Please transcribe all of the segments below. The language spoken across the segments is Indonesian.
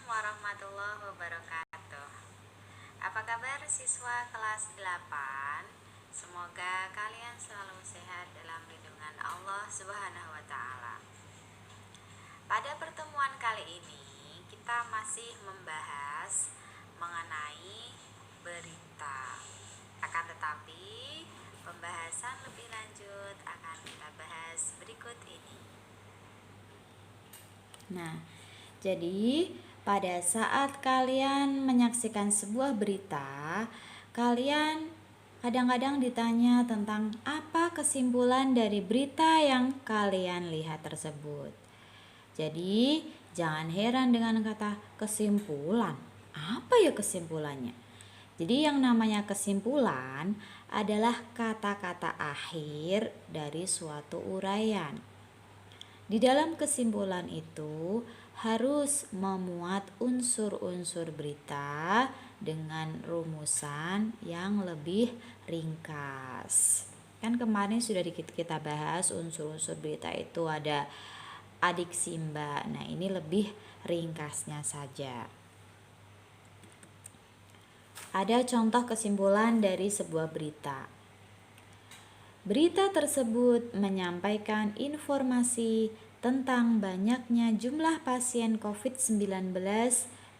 warahmatullahi wabarakatuh. Apa kabar siswa kelas 8? Semoga kalian selalu sehat dalam lindungan Allah Subhanahu wa taala. Pada pertemuan kali ini kita masih membahas mengenai berita. Akan tetapi pembahasan lebih lanjut akan kita bahas berikut ini. Nah, jadi pada saat kalian menyaksikan sebuah berita, kalian kadang-kadang ditanya tentang apa kesimpulan dari berita yang kalian lihat tersebut. Jadi, jangan heran dengan kata kesimpulan. Apa ya kesimpulannya? Jadi yang namanya kesimpulan adalah kata-kata akhir dari suatu uraian. Di dalam kesimpulan itu harus memuat unsur-unsur berita dengan rumusan yang lebih ringkas. Kan kemarin sudah kita bahas unsur-unsur berita itu ada adiksi Mbak. Nah, ini lebih ringkasnya saja. Ada contoh kesimpulan dari sebuah berita. Berita tersebut menyampaikan informasi tentang banyaknya jumlah pasien COVID-19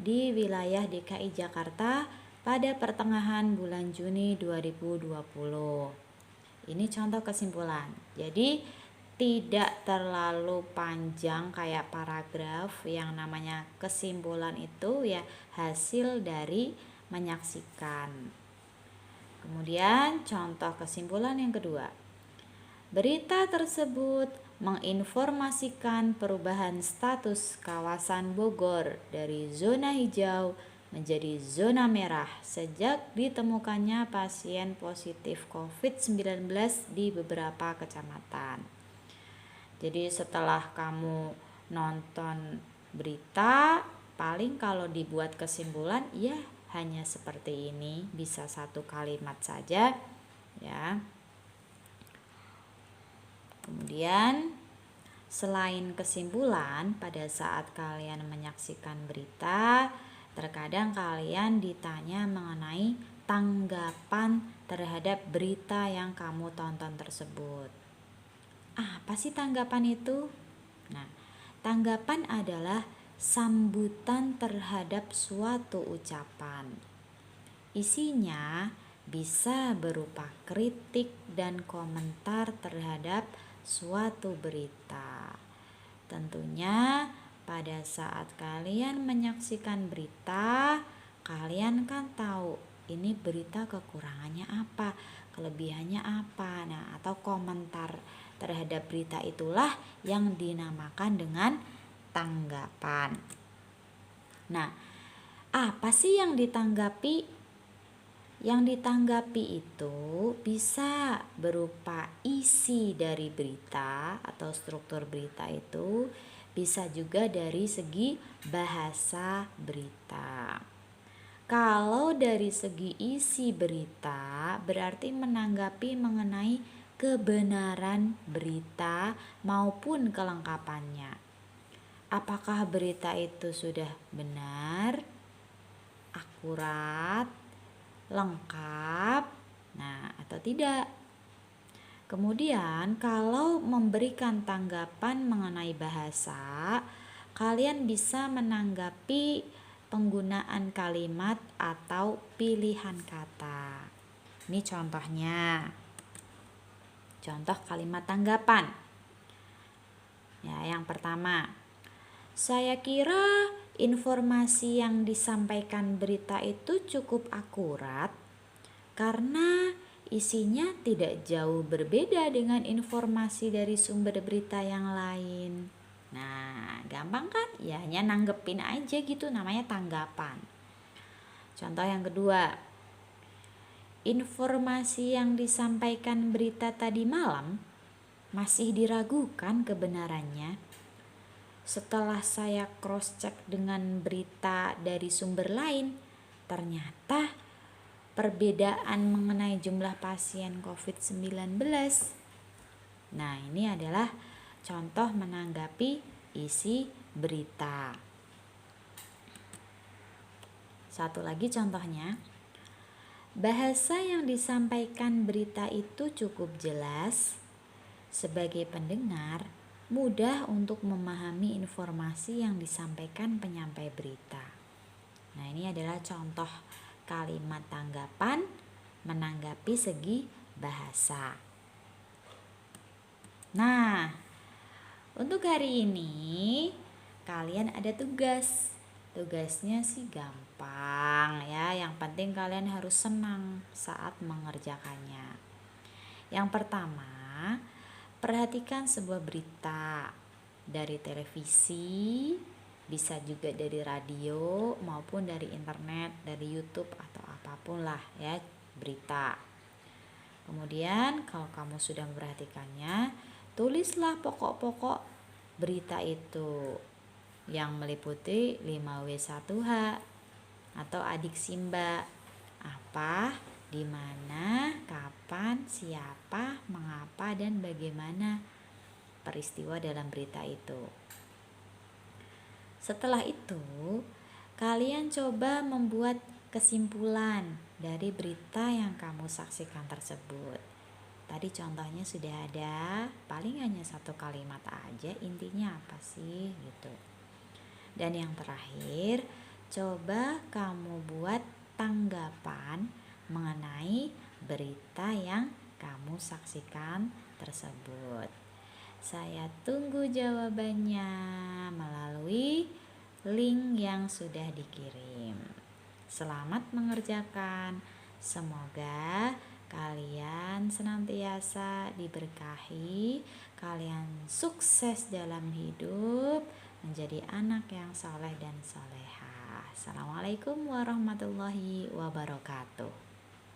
di wilayah DKI Jakarta pada pertengahan bulan Juni 2020. Ini contoh kesimpulan. Jadi tidak terlalu panjang kayak paragraf. Yang namanya kesimpulan itu ya hasil dari menyaksikan. Kemudian contoh kesimpulan yang kedua. Berita tersebut menginformasikan perubahan status kawasan Bogor dari zona hijau menjadi zona merah sejak ditemukannya pasien positif COVID-19 di beberapa kecamatan. Jadi setelah kamu nonton berita, paling kalau dibuat kesimpulan ya hanya seperti ini, bisa satu kalimat saja ya. Kemudian selain kesimpulan, pada saat kalian menyaksikan berita, terkadang kalian ditanya mengenai tanggapan terhadap berita yang kamu tonton tersebut. Apa sih tanggapan itu? Nah, tanggapan adalah sambutan terhadap suatu ucapan. Isinya bisa berupa kritik dan komentar terhadap suatu berita. Tentunya pada saat kalian menyaksikan berita, kalian kan tahu ini berita kekurangannya apa, kelebihannya apa. Nah, atau komentar terhadap berita itulah yang dinamakan dengan tanggapan. Nah, apa sih yang ditanggapi? Yang ditanggapi itu bisa berupa isi dari berita atau struktur berita itu, bisa juga dari segi bahasa berita. Kalau dari segi isi berita, berarti menanggapi mengenai kebenaran berita maupun kelengkapannya. Apakah berita itu sudah benar, akurat, lengkap, atau tidak. Kemudian kalau memberikan tanggapan mengenai bahasa, kalian bisa menanggapi penggunaan kalimat atau pilihan kata. Ini contohnya. Contoh kalimat tanggapan. Ya, yang pertama, saya kira informasi yang disampaikan berita itu cukup akurat karena isinya tidak jauh berbeda dengan informasi dari sumber berita yang lain. Nah, gampang kan? Ya hanya nanggepin aja gitu, namanya tanggapan. Contoh yang kedua, informasi yang disampaikan berita tadi malam masih diragukan kebenarannya. Setelah saya cross check dengan berita dari sumber lain, ternyata perbedaan mengenai jumlah pasien COVID-19. Nah, ini adalah contoh menanggapi isi berita. Satu lagi contohnya, bahasa yang disampaikan berita itu cukup jelas. Sebagai pendengar, mudah untuk memahami informasi yang disampaikan penyampai berita. Nah, ini adalah contoh kalimat tanggapan menanggapi segi bahasa. Nah, untuk hari ini kalian ada tugas. Tugasnya sih gampang ya, yang penting kalian harus senang saat mengerjakannya. Yang pertama, perhatikan sebuah berita dari televisi, bisa juga dari radio maupun dari internet, dari YouTube atau apapun lah ya berita. Kemudian kalau kamu sudah memperhatikannya, tulislah pokok-pokok berita itu yang meliputi 5W1H atau adik Simba. Apa, di mana, kapan, siapa, mengapa, dan bagaimana peristiwa dalam berita itu. Setelah itu, kalian coba membuat kesimpulan dari berita yang kamu saksikan tersebut. Tadi contohnya sudah ada, paling hanya satu kalimat aja, intinya apa sih gitu. Dan yang terakhir, coba kamu buat tanggapan mengenai berita yang kamu saksikan tersebut. Saya tunggu jawabannya melalui link yang sudah dikirim. Selamat mengerjakan. Semoga kalian senantiasa diberkahi, kalian sukses dalam hidup, menjadi anak yang soleh dan soleha. Assalamualaikum warahmatullahi wabarakatuh.